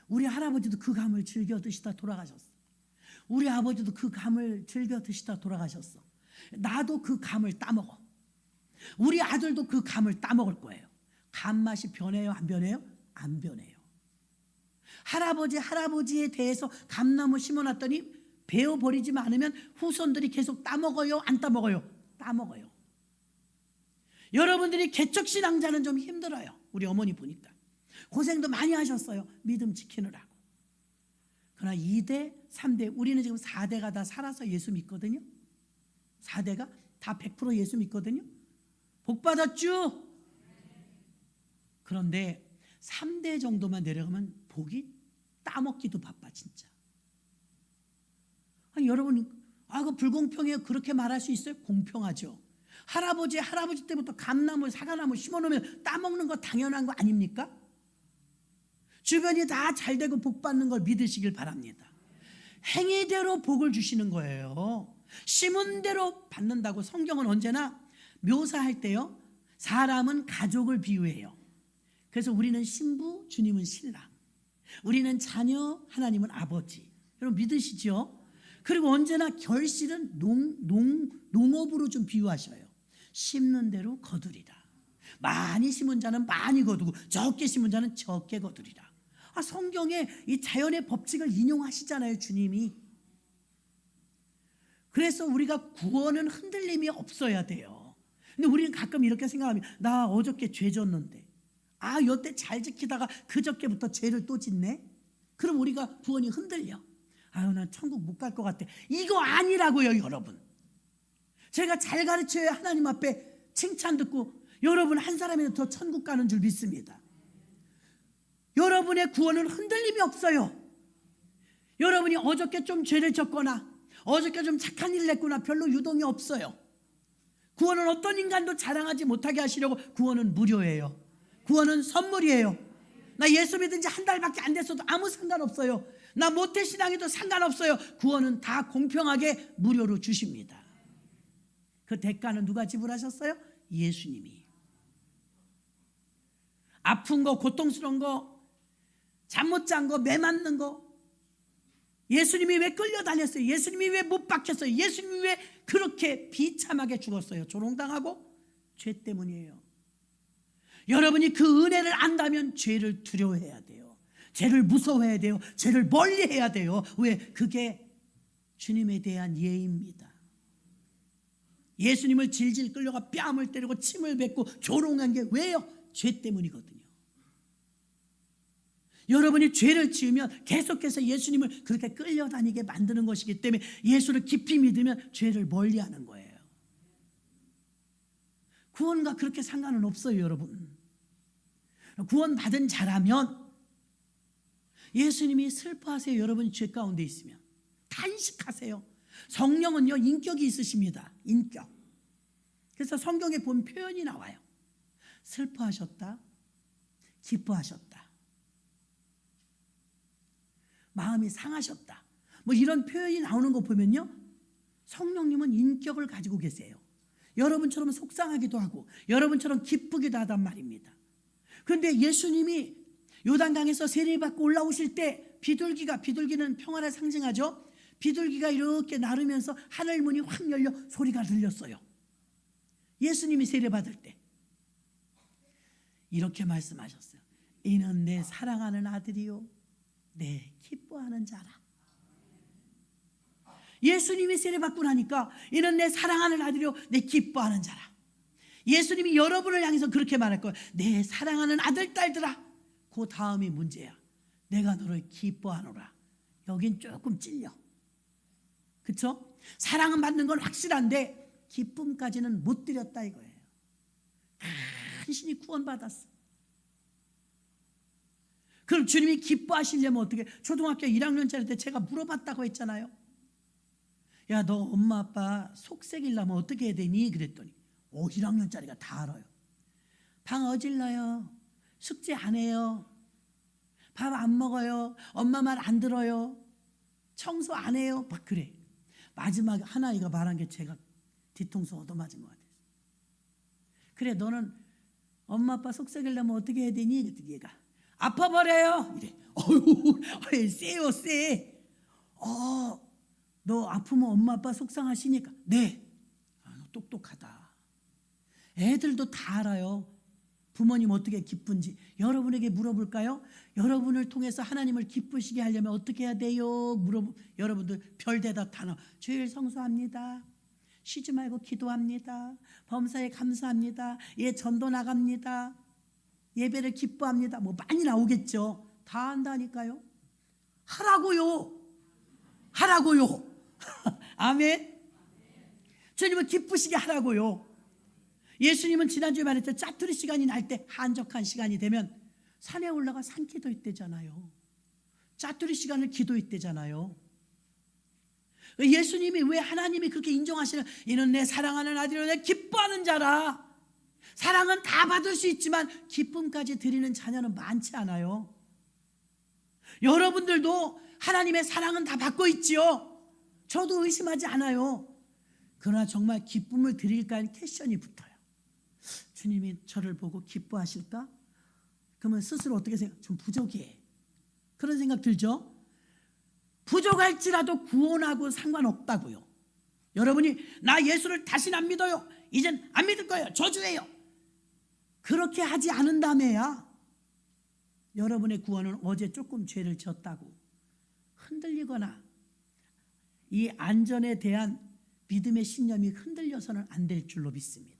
Speaker 1: 우리 할아버지도 그 감을 즐겨 드시다 돌아가셨어. 우리 아버지도 그 감을 즐겨 드시다 돌아가셨어. 나도 그 감을 따먹어. 우리 아들도 그 감을 따먹을 거예요. 감 맛이 변해요? 안 변해요? 안 변해요. 할아버지에 대해서 감나무 심어놨더니 베어버리지만 않으면 후손들이 계속 따먹어요? 안 따먹어요? 따먹어요. 여러분들이 개척신앙자는 좀 힘들어요. 우리 어머니 보니까 고생도 많이 하셨어요. 믿음 지키느라고. 그러나 2대, 3대, 우리는 지금 4대가 다 살아서 예수 믿거든요. 4대가 다 100% 예수 믿거든요. 복 받았죠? 그런데 3대 정도만 내려가면 복이 따먹기도 바빠 진짜. 아니 여러분, 그 불공평해요 그렇게 말할 수 있어요? 공평하죠. 할아버지 때부터 감나무 사과나무 심어놓으면 따먹는 거 당연한 거 아닙니까? 주변이 다 잘되고 복받는 걸 믿으시길 바랍니다. 행위대로 복을 주시는 거예요. 심은 대로 받는다고. 성경은 언제나 묘사할 때요, 사람은 가족을 비유해요. 그래서 우리는 신부, 주님은 신랑, 우리는 자녀, 하나님은 아버지. 여러분 믿으시죠? 그리고 언제나 결실은 농업으로 좀 비유하셔요. 심는 대로 거두리라. 많이 심은 자는 많이 거두고 적게 심은 자는 적게 거두리라. 성경에 이 자연의 법칙을 인용하시잖아요, 주님이. 그래서 우리가 구원은 흔들림이 없어야 돼요. 근데 우리는 가끔 이렇게 생각합니다. 나 어저께 죄 졌는데, 여태 잘 지키다가 그저께부터 죄를 또 짓네? 그럼 우리가 구원이 흔들려. 난 천국 못 갈 것 같아. 이거 아니라고요, 여러분. 제가 잘 가르쳐야 하나님 앞에 칭찬 듣고 여러분 한 사람이라도 더 천국 가는 줄 믿습니다. 여러분의 구원은 흔들림이 없어요. 여러분이 어저께 좀 죄를 졌거나 어저께 좀 착한 일을 했구나 별로 유동이 없어요. 구원은 어떤 인간도 자랑하지 못하게 하시려고. 구원은 무료예요. 구원은 선물이에요. 나 예수 믿은 지 한 달밖에 안 됐어도 아무 상관없어요. 나 모태신앙에도 상관없어요. 구원은 다 공평하게 무료로 주십니다. 그 대가는 누가 지불하셨어요? 예수님이. 아픈 거, 고통스러운 거, 잠 못 잔 거, 매 맞는 거, 예수님이 왜 끌려다녔어요? 예수님이 왜 못 박혔어요? 예수님이 왜 그렇게 비참하게 죽었어요? 조롱당하고? 죄 때문이에요. 여러분이 그 은혜를 안다면 죄를 두려워해야 돼요. 죄를 무서워해야 돼요. 죄를 멀리해야 돼요. 왜? 그게 주님에 대한 예입니다. 예수님을 질질 끌려가 뺨을 때리고 침을 뱉고 조롱한 게 왜요? 죄 때문이거든요. 여러분이 죄를 지으면 계속해서 예수님을 그렇게 끌려다니게 만드는 것이기 때문에 예수를 깊이 믿으면 죄를 멀리하는 거예요. 구원과 그렇게 상관은 없어요, 여러분. 구원받은 자라면 예수님이 슬퍼하세요. 여러분이 죄 가운데 있으면 탄식하세요. 성령은요, 인격이 있으십니다. 인격. 그래서 성경에 본 표현이 나와요. 슬퍼하셨다, 기뻐하셨다, 마음이 상하셨다, 뭐 이런 표현이 나오는 거 보면요, 성령님은 인격을 가지고 계세요. 여러분처럼 속상하기도 하고 여러분처럼 기쁘기도 하단 말입니다. 그런데 예수님이 요단강에서 세례받고 올라오실 때 비둘기는 평화를 상징하죠. 비둘기가 이렇게 나르면서 하늘 문이 확 열려 소리가 들렸어요. 예수님이 세례받을 때 이렇게 말씀하셨어요. 이는 내 사랑하는 아들이요 내 기뻐하는 자라. 예수님이 세례받고 나니까 이는 내 사랑하는 아들이요 내 기뻐하는 자라. 예수님이 여러분을 향해서 그렇게 말할 거예요. 내 사랑하는 아들 딸들아. 그 다음이 문제야. 내가 너를 기뻐하노라. 여긴 조금 찔려. 그렇죠? 사랑은 받는 건 확실한데 기쁨까지는 못 드렸다 이거예요. 간신히 구원받았어. 그럼 주님이 기뻐하시려면 어떻게? 초등학교 1학년짜리 때 제가 물어봤다고 했잖아요. 야, 너 엄마 아빠 속색이려면 어떻게 해야 되니? 그랬더니 1학년짜리가 다 알아요. 방 어질러요. 숙제 안 해요. 밥 안 먹어요. 엄마 말 안 들어요. 청소 안 해요. 막 그래. 마지막 하나이가 말한 게 제가 뒤통수 얻어맞은 것 같아요. 그래, 너는 엄마 아빠 속삭이려면 어떻게 해야 되니? 그랬더니 얘가 아파버려요. 이래. 어휴, 세요, 세. 너 아프면 엄마 아빠 속상하시니까. 네. 똑똑하다. 애들도 다 알아요. 부모님 어떻게 기쁜지. 여러분에게 물어볼까요? 여러분을 통해서 하나님을 기쁘시게 하려면 어떻게 해야 돼요? 여러분들 별 대답 다 나와. 주일 성수합니다. 쉬지 말고 기도합니다. 범사에 감사합니다. 예, 전도 나갑니다. 예배를 기뻐합니다. 뭐 많이 나오겠죠. 다 한다니까요. 하라고요. 아멘. 주님은 기쁘시게 하라고요. 예수님은 지난주에 말했죠. 짜투리 시간이 날 때, 한적한 시간이 되면 산에 올라가 산기도 했대잖아요. 짜투리 시간을 기도했대잖아요. 예수님이 왜 하나님이 그렇게 인정하시는, 이는 내 사랑하는 아들이요 내 기뻐하는 자라. 사랑은 다 받을 수 있지만 기쁨까지 드리는 자녀는 많지 않아요. 여러분들도 하나님의 사랑은 다 받고 있지요. 저도 의심하지 않아요. 그러나 정말 기쁨을 드릴까 하는 퀘션이 붙어요. 주님이 저를 보고 기뻐하실까? 그러면 스스로 어떻게 생각? 좀 부족해. 그런 생각 들죠? 부족할지라도 구원하고 상관없다고요. 여러분이 나 예수를 다시는 안 믿어요, 이젠 안 믿을 거예요, 저주예요, 그렇게 하지 않은다며야 여러분의 구원은 어제 조금 죄를 지었다고 흔들리거나 이 안전에 대한 믿음의 신념이 흔들려서는 안 될 줄로 믿습니다.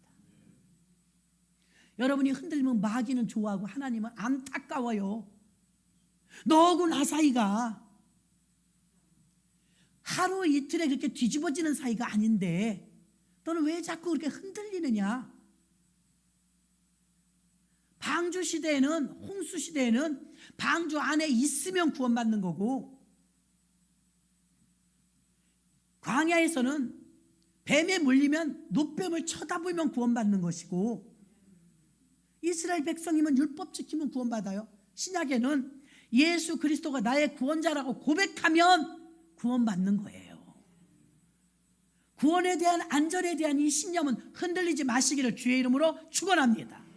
Speaker 1: 여러분이 흔들리면 마귀는 좋아하고 하나님은 안타까워요. 너하고 나 사이가 하루 이틀에 그렇게 뒤집어지는 사이가 아닌데 너는 왜 자꾸 그렇게 흔들리느냐? 방주 시대에는, 홍수 시대에는 방주 안에 있으면 구원받는 거고, 광야에서는 뱀에 물리면 노뱀을 쳐다보면 구원받는 것이고, 이스라엘 백성이면 율법 지키면 구원받아요. 신약에는 예수 그리스도가 나의 구원자라고 고백하면 구원받는 거예요. 구원에 대한, 안전에 대한 이 신념은 흔들리지 마시기를 주의 이름으로 축원합니다.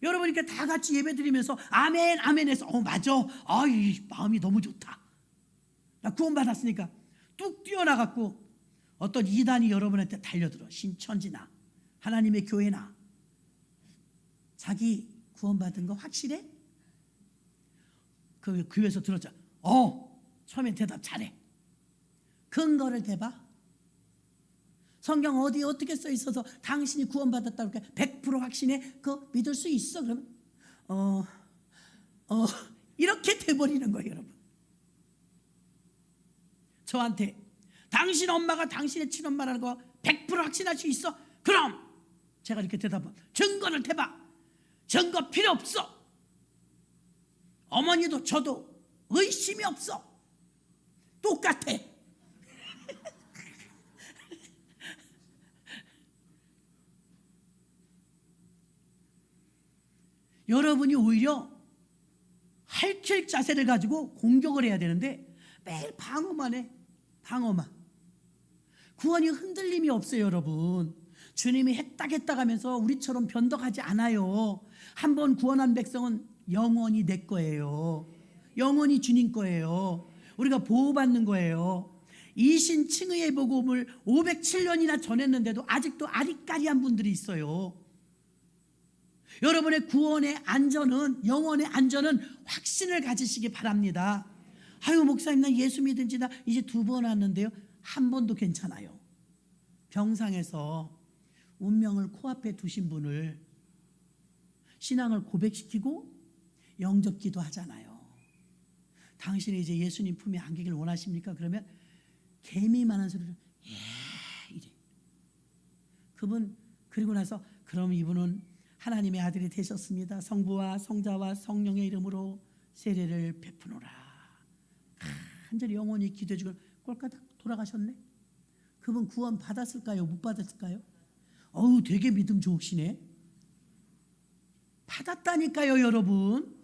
Speaker 1: 여러분 이렇게 다 같이 예배 드리면서 아멘 아멘 해서 맞아, 이 마음이 너무 좋다, 나 구원받았으니까 뚝 뛰어나갔고 어떤 이단이 여러분한테 달려들어, 신천지나 하나님의 교회나, 자기 구원받은 거 확실해? 그 교회에서 들었죠. 처음엔 대답 잘해. 근거를 대봐. 성경 어디에 어떻게 써 있어서 당신이 구원받았다고 100% 확신해? 그거 믿을 수 있어? 그러면 이렇게 돼버리는 거예요. 여러분, 저한테 당신 엄마가 당신의 친엄마라는 거 100% 확신할 수 있어? 그럼 제가 이렇게 대답하면 증거를 대봐. 증거 필요 없어. 어머니도 저도 의심이 없어. 똑같아. 여러분이 오히려 할킬 자세를 가지고 공격을 해야 되는데 매일 방어만 해. 방어만. 구원이 흔들림이 없어요. 여러분, 주님이 했다 하면서 우리처럼 변덕하지 않아요. 한번 구원한 백성은 영원히 내 거예요. 영원히 주님 거예요. 우리가 보호받는 거예요. 이신 칭의의 복음을 507년이나 전했는데도 아직도 아리까리한 분들이 있어요. 여러분의 구원의 안전은, 영원의 안전은 확신을 가지시기 바랍니다. 아유 목사님, 나 예수 믿은 지 나 이제 2번 왔는데요. 한 번도 괜찮아요. 병상에서 운명을 코앞에 두신 분을 신앙을 고백시키고 영접기도 하잖아요. 당신이 이제 예수님 품에 안기길 원하십니까? 그러면 개미만한 소리로 이래. 그분 그리고 나서 그럼 이분은 하나님의 아들이 되셨습니다. 성부와 성자와 성령의 이름으로 세례를 베푸노라. 간절히 영원히 기도해주고 꼴까닥 돌아가셨네. 그분 구원 받았을까요? 못 받았을까요? 되게 믿음 좋으시네. 받았다니까요, 여러분.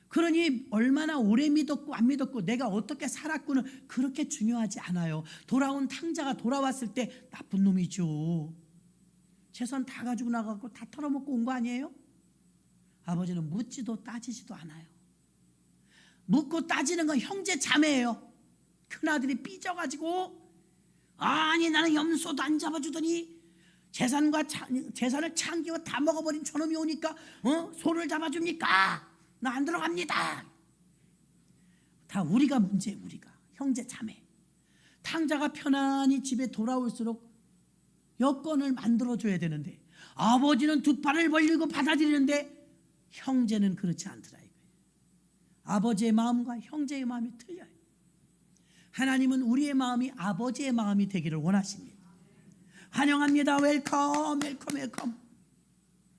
Speaker 1: 그러니 얼마나 오래 믿었고 안 믿었고 내가 어떻게 살았고는 그렇게 중요하지 않아요. 돌아온 탕자가 돌아왔을 때 나쁜 놈이죠. 재산 다 가지고 나가고 다 털어먹고 온 거 아니에요? 아버지는 묻지도 따지지도 않아요. 묻고 따지는 건 형제 자매예요. 큰아들이 삐져가지고 아니 나는 염소도 안 잡아주더니 재산을 참기고 다 먹어버린 저놈이 오니까 소를 잡아줍니까? 나 안 들어갑니다. 다 우리가 문제예요. 우리가 형제 자매. 탕자가 편안히 집에 돌아올수록 여건을 만들어줘야 되는데 아버지는 2팔을 벌리고 받아들이는데 형제는 그렇지 않더라 이거예요. 아버지의 마음과 형제의 마음이 틀려요. 하나님은 우리의 마음이 아버지의 마음이 되기를 원하십니다. 환영합니다. 웰컴 웰컴 웰컴.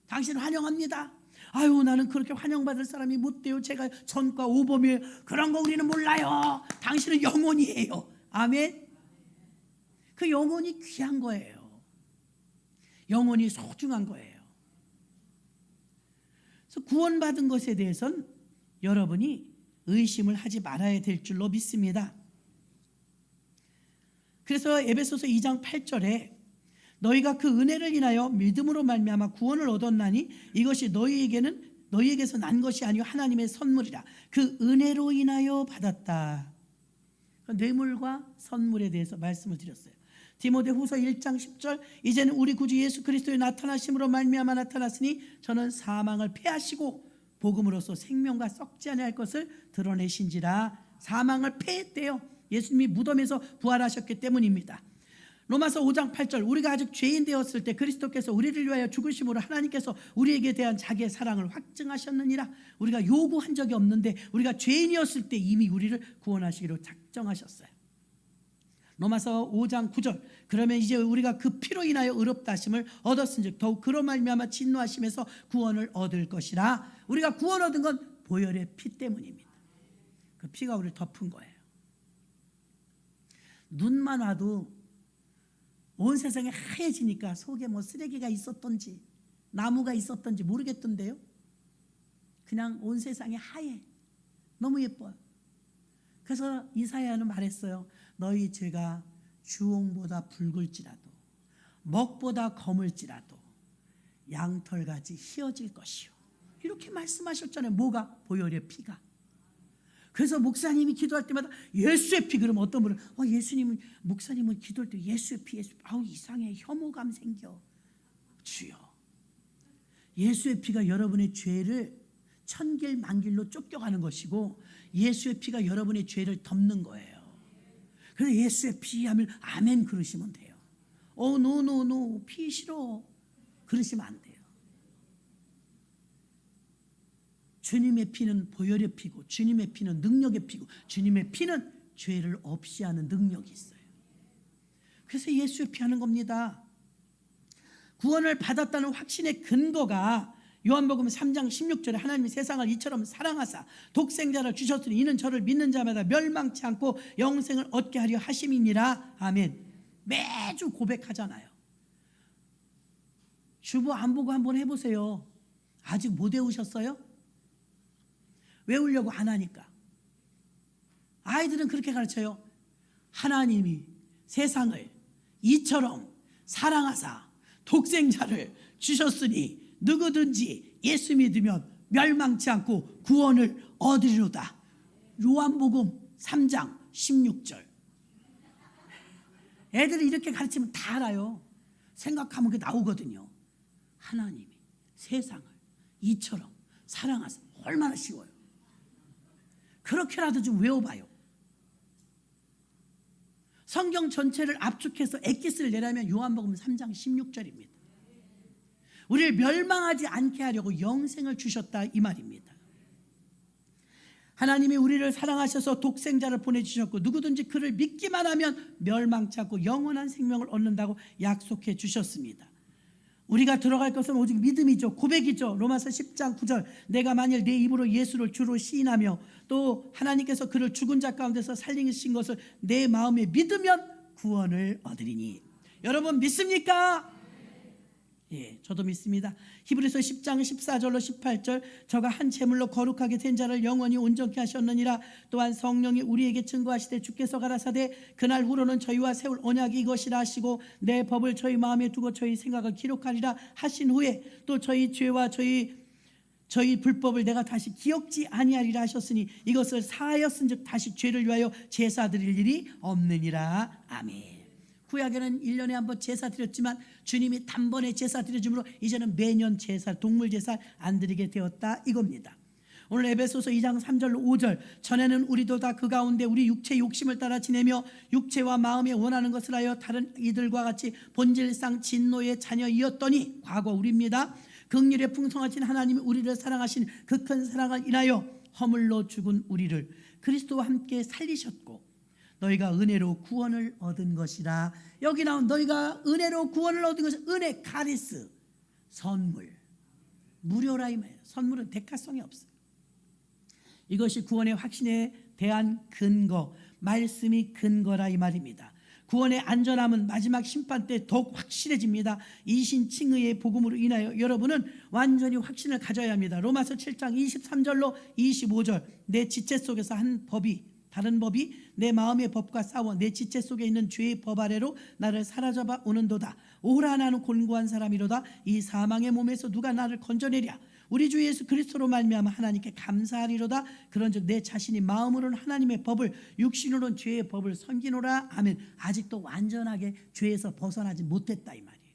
Speaker 1: 당신 환영합니다. 아유, 나는 그렇게 환영받을 사람이 못 돼요. 제가 전과 오범이에요. 그런 거 우리는 몰라요. 당신은 영혼이에요. 아멘. 그 영혼이 귀한 거예요. 영혼이 소중한 거예요. 그래서 구원받은 것에 대해서는 여러분이 의심을 하지 말아야 될 줄로 믿습니다. 그래서 에베소서 2장 8절에 너희가 그 은혜를 인하여 믿음으로 말미암아 구원을 얻었나니 이것이 너희에게서 난 것이 아니요 하나님의 선물이라. 그 은혜로 인하여 받았다. 뇌물과 선물에 대해서 말씀을 드렸어요. 디모데후서 1장 10절 이제는 우리 구주 예수 그리스도의 나타나심으로 말미암아 나타났으니 저는 사망을 패하시고 복음으로써 생명과 썩지 아니할 것을 드러내신지라. 사망을 패했대요. 예수님이 무덤에서 부활하셨기 때문입니다. 로마서 5장 8절 우리가 아직 죄인 되었을 때 그리스도께서 우리를 위하여 죽으심으로 하나님께서 우리에게 대한 자기의 사랑을 확증하셨느니라. 우리가 요구한 적이 없는데 우리가 죄인이었을 때 이미 우리를 구원하시기로 작정하셨어요. 로마서 5장 9절 그러면 이제 우리가 그 피로 인하여 의롭다 하심을 얻었은즉 더욱 그로 말미암아 진노하심에서 구원을 얻을 것이라. 우리가 구원 얻은 건 보혈의 피 때문입니다. 그 피가 우리를 덮은 거예요. 눈만 와도 온 세상에 하얘지니까 속에 뭐 쓰레기가 있었던지 나무가 있었던지 모르겠던데요. 그냥 온 세상에 하얘. 너무 예뻐요. 그래서 이사야는 말했어요. 너희 죄가 주홍보다 붉을지라도 먹보다 검을지라도 양털같이 희어질 것이요. 이렇게 말씀하셨잖아요. 뭐가? 보혈의 피가. 그래서 목사님이 기도할 때마다 예수의 피. 그러면 어떤 분은 예수님은 목사님은 기도할 때 예수의 피, 예수의 피. 아우 이상해. 혐오감 생겨. 주여, 예수의 피가 여러분의 죄를 천길 만길로 쫓겨가는 것이고 예수의 피가 여러분의 죄를 덮는 거예요. 그래서 예수의 피 하면 아멘 그러시면 돼요. 노 피 싫어 그러시면 안 돼요. 주님의 피는 보혈의 피고 주님의 피는 능력의 피고 주님의 피는 죄를 없이 하는 능력이 있어요. 그래서 예수의 피 하는 겁니다. 구원을 받았다는 확신의 근거가 요한복음 3장 16절에 하나님이 세상을 이처럼 사랑하사 독생자를 주셨으니 이는 저를 믿는 자마다 멸망치 않고 영생을 얻게 하려 하심이니라. 아멘. 매주 고백하잖아요. 주보 안 보고 한번 해보세요. 아직 못 외우셨어요? 외우려고 안 하니까. 아이들은 그렇게 가르쳐요. 하나님이 세상을 이처럼 사랑하사 독생자를 주셨으니 누구든지 예수 믿으면 멸망치 않고 구원을 얻으리로다. 요한복음 3장 16절. 애들이 이렇게 가르치면 다 알아요. 생각하면 그게 나오거든요. 하나님이 세상을 이처럼 사랑하사. 얼마나 쉬워요. 그렇게라도 좀 외워봐요. 성경 전체를 압축해서 엑기스를 내라면 요한복음 3장 16절입니다. 우리를 멸망하지 않게 하려고 영생을 주셨다 이 말입니다. 하나님이 우리를 사랑하셔서 독생자를 보내주셨고 누구든지 그를 믿기만 하면 멸망치 않고 영원한 생명을 얻는다고 약속해 주셨습니다. 우리가 들어갈 것은 오직 믿음이죠. 고백이죠. 로마서 10장 9절 내가 만일 내 입으로 예수를 주로 시인하며 또 하나님께서 그를 죽은 자 가운데서 살리신 것을 내 마음에 믿으면 구원을 얻으리니. 여러분 믿습니까? 예, 저도 믿습니다. 히브리서 10장 14절로 18절 저가 한 제물로 거룩하게 된 자를 영원히 온전케 하셨느니라. 또한 성령이 우리에게 증거하시되 주께서 가라사대 그날 후로는 저희와 세울 언약이 이것이라 하시고 내 법을 저희 마음에 두고 저희 생각을 기록하리라 하신 후에 또 저희 죄와 저희 불법을 내가 다시 기억지 아니하리라 하셨으니 이것을 사하였은즉 다시 죄를 위하여 제사 드릴 일이 없느니라. 아멘. 구약에는 1년에 한 번 제사 드렸지만 주님이 단번에 제사 드려줌으로 이제는 매년 제사, 동물 제사 안 드리게 되었다 이겁니다. 오늘 에베소서 2장 3절로 5절 전에는 우리도 다 그 가운데 우리 육체 욕심을 따라 지내며 육체와 마음에 원하는 것을 하여 다른 이들과 같이 본질상 진노의 자녀이었더니 과거 우리입니다. 긍휼에 풍성하신 하나님이 우리를 사랑하신 그 큰 사랑을 인하여 허물로 죽은 우리를 그리스도와 함께 살리셨고 너희가 은혜로 구원을 얻은 것이라. 여기 나온 너희가 은혜로 구원을 얻은 것은 은혜, 카리스, 선물. 무료라 이 말이에요. 선물은 대가성이 없어요. 이것이 구원의 확신에 대한 근거, 말씀이 근거라 이 말입니다. 구원의 안전함은 마지막 심판 때 더욱 확실해집니다. 이신칭의의 복음으로 인하여 여러분은 완전히 확신을 가져야 합니다. 로마서 7장 23절로 25절, 내 지체 속에서 한 법이, 다른 법이 내 마음의 법과 싸워 내 지체 속에 있는 죄의 법 아래로 나를 사로잡아 오는도다. 오라 나는 곤고한 사람이로다. 이 사망의 몸에서 누가 나를 건져내랴. 우리 주 예수 그리스도로 말미암아 하나님께 감사하리로다. 그런즉 내 자신이 마음으로는 하나님의 법을, 육신으로는 죄의 법을 섬기노라. 아멘. 아직도 완전하게 죄에서 벗어나지 못했다 이 말이에요.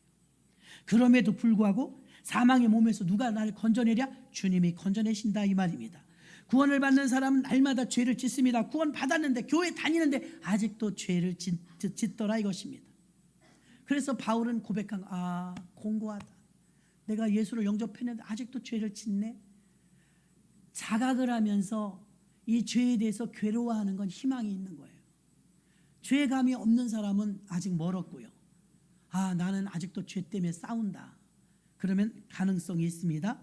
Speaker 1: 그럼에도 불구하고 사망의 몸에서 누가 나를 건져내랴? 주님이 건져내신다 이 말입니다. 구원을 받는 사람은 날마다 죄를 짓습니다. 구원 받았는데, 교회 다니는데 아직도 죄를 짓더라 이것입니다. 그래서 바울은 고백한, 공고하다. 내가 예수를 영접했는데 아직도 죄를 짓네. 자각을 하면서 이 죄에 대해서 괴로워하는 건 희망이 있는 거예요. 죄감이 없는 사람은 아직 멀었고요. 나는 아직도 죄 때문에 싸운다. 그러면 가능성이 있습니다.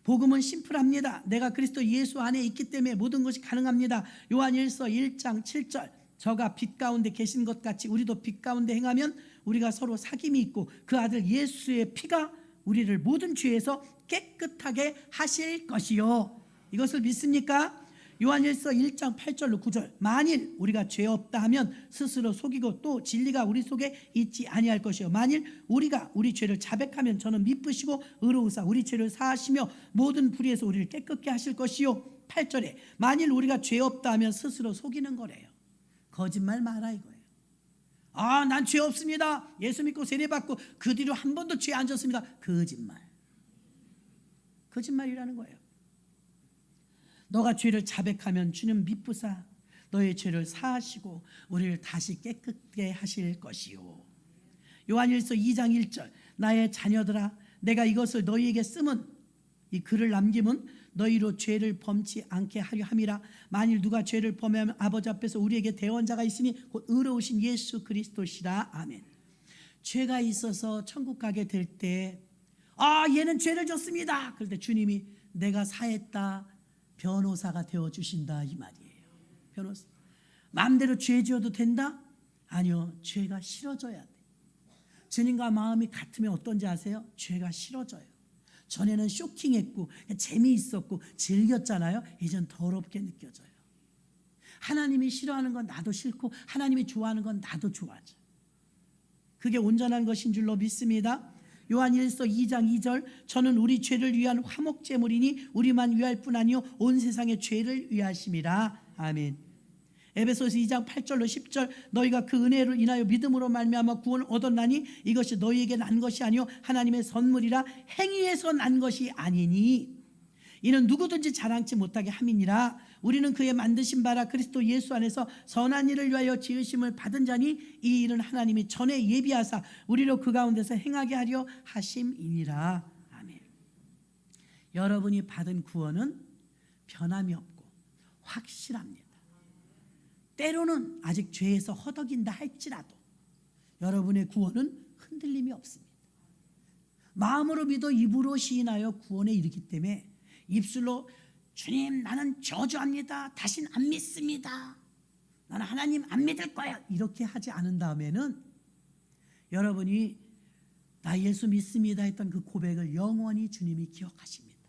Speaker 1: 복음은 심플합니다. 내가 그리스도 예수 안에 있기 때문에 모든 것이 가능합니다. 요한일서 1장 7절, 저가 빛 가운데 계신 것 같이 우리도 빛 가운데 행하면 우리가 서로 사귐이 있고 그 아들 예수의 피가 우리를 모든 죄에서 깨끗하게 하실 것이요. 이것을 믿습니까? 요한일서 1장 8절로 9절, 만일 우리가 죄 없다 하면 스스로 속이고 또 진리가 우리 속에 있지 아니할 것이요. 만일 우리가 우리 죄를 자백하면 저는 미쁘시고 의로우사 우리 죄를 사하시며 모든 불의에서 우리를 깨끗게 하실 것이요. 8절에 만일 우리가 죄 없다 하면 스스로 속이는 거래요. 거짓말 마라 이거예요. 난 죄 없습니다. 예수 믿고 세례받고 그 뒤로 한 번도 죄 안 졌습니다. 거짓말이라는 거예요. 너가 죄를 자백하면 주님 미쁘사 너의 죄를 사하시고 우리를 다시 깨끗게 하실 것이요. 요한일서 2장 1절, 나의 자녀들아 내가 이것을 너희에게 쓰면, 이 글을 남김은 너희로 죄를 범치 않게 하려 함이라. 만일 누가 죄를 범하면 아버지 앞에서 우리에게 대언자가 있으니 곧 의로우신 예수 그리스도시라. 아멘. 죄가 있어서 천국 가게 될 때 얘는 죄를 졌습니다. 그럴 때 주님이 내가 사했다, 변호사가 되어주신다 이 말이에요. 변호사. 마음대로 죄 지어도 된다? 아니요. 죄가 싫어져야 돼. 주님과 마음이 같으면 어떤지 아세요? 죄가 싫어져요. 전에는 쇼킹했고 재미있었고 즐겼잖아요. 이젠 더럽게 느껴져요. 하나님이 싫어하는 건 나도 싫고 하나님이 좋아하는 건 나도 좋아하죠. 그게 온전한 것인 줄로 믿습니다. 요한일서 2장 2절, 저는 우리 죄를 위한 화목제물이니 우리만 위할 뿐 아니요 온 세상의 죄를 위하심이라. 아멘. 에베소서 2장 8절로 10절, 너희가 그 은혜로 인하여 믿음으로 말미암아 구원을 얻었나니 이것이 너희에게 난 것이 아니요 하나님의 선물이라. 행위에서 난 것이 아니니 이는 누구든지 자랑치 못하게 함이니라. 우리는 그의 만드신 바라 그리스도 예수 안에서 선한 일을 위하여 지으심을 받은 자니 이 일은 하나님이 전에 예비하사 우리로 그 가운데서 행하게 하려 하심이니라. 아멘. 여러분이 받은 구원은 변함이 없고 확실합니다. 때로는 아직 죄에서 허덕인다 할지라도 여러분의 구원은 흔들림이 없습니다. 마음으로 믿어 입으로 시인하여 구원에 이르기 때문에 입술로 주님 나는 저주합니다, 다신 안 믿습니다, 나는 하나님 안 믿을 거야 이렇게 하지 않은 다음에는 여러분이 나 예수 믿습니다 했던 그 고백을 영원히 주님이 기억하십니다.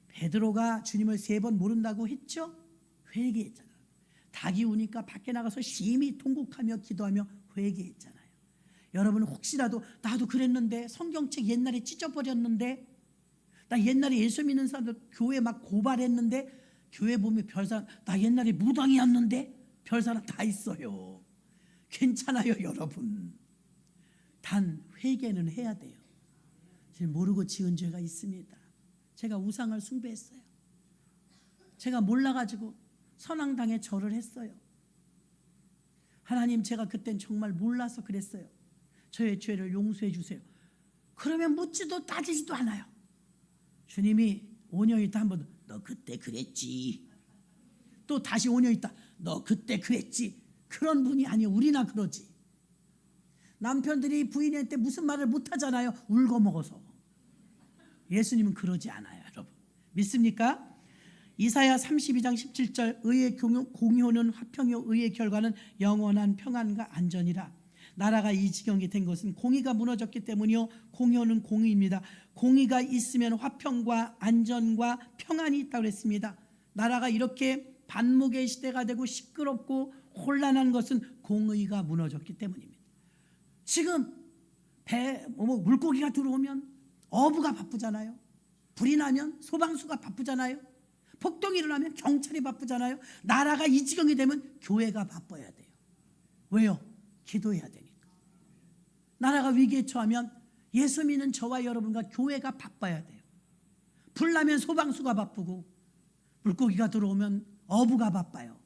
Speaker 1: 베드로가 주님을 3번 모른다고 했죠? 회개했잖아요. 닭이 우니까 밖에 나가서 심히 통곡하며 기도하며 회개했잖아요. 여러분 혹시라도 나도 그랬는데, 성경책 옛날에 찢어버렸는데, 나 옛날에 예수 믿는 사람들 교회 막 고발했는데, 교회 보면 별사람, 나 옛날에 무당이었는데 별사람 다 있어요. 괜찮아요 여러분. 단 회개는 해야 돼요. 지금 모르고 지은 죄가 있습니다. 제가 우상을 숭배했어요. 제가 몰라가지고 선앙당에 절을 했어요. 하나님 제가 그땐 정말 몰라서 그랬어요. 저의 죄를 용서해 주세요. 그러면 묻지도 따지지도 않아요. 주님이 5년 있다 한 번 너 그때 그랬지. 또 다시 5년 있다 너 그때 그랬지. 그런 분이 아니에요. 우리나 그러지. 남편들이 부인한테 무슨 말을 못하잖아요. 울고 먹어서. 예수님은 그러지 않아요, 여러분. 믿습니까? 이사야 32장 17절 의의 공효는 화평이요 의의 결과는 영원한 평안과 안전이라. 나라가 이 지경이 된 것은 공의가 무너졌기 때문이요 공효는 공의입니다. 공의가 있으면 화평과 안전과 평안이 있다고 그랬습니다. 나라가 이렇게 반목의 시대가 되고 시끄럽고 혼란한 것은 공의가 무너졌기 때문입니다. 지금 물고기가 들어오면 어부가 바쁘잖아요. 불이 나면 소방수가 바쁘잖아요. 폭동이 일어나면 경찰이 바쁘잖아요. 나라가 이 지경이 되면 교회가 바빠야 돼요. 왜요? 기도해야 되니까. 나라가 위기에 처하면 예수 믿는 저와 여러분과 교회가 바빠야 돼요. 불 나면 소방수가 바쁘고 물고기가 들어오면 어부가 바빠요.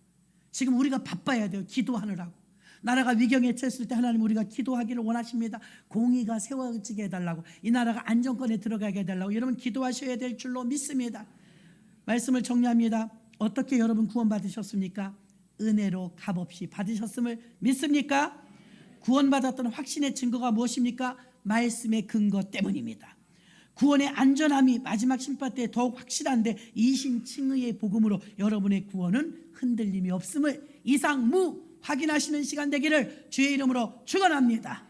Speaker 1: 지금 우리가 바빠야 돼요. 기도하느라고. 나라가 위경에 처했을 때 하나님 우리가 기도하기를 원하십니다. 공의가 세워지게 해달라고, 이 나라가 안정권에 들어가게 해달라고 여러분 기도하셔야 될 줄로 믿습니다. 말씀을 정리합니다. 어떻게 여러분 구원받으셨습니까? 은혜로 값없이 받으셨음을 믿습니까? 구원받았던 확신의 증거가 무엇입니까? 말씀의 근거 때문입니다. 구원의 안전함이 마지막 심판 때 더욱 확실한데 이신칭의의 복음으로 여러분의 구원은 흔들림이 없음을 이상무 확인하시는 시간 되기를 주의 이름으로 축원합니다.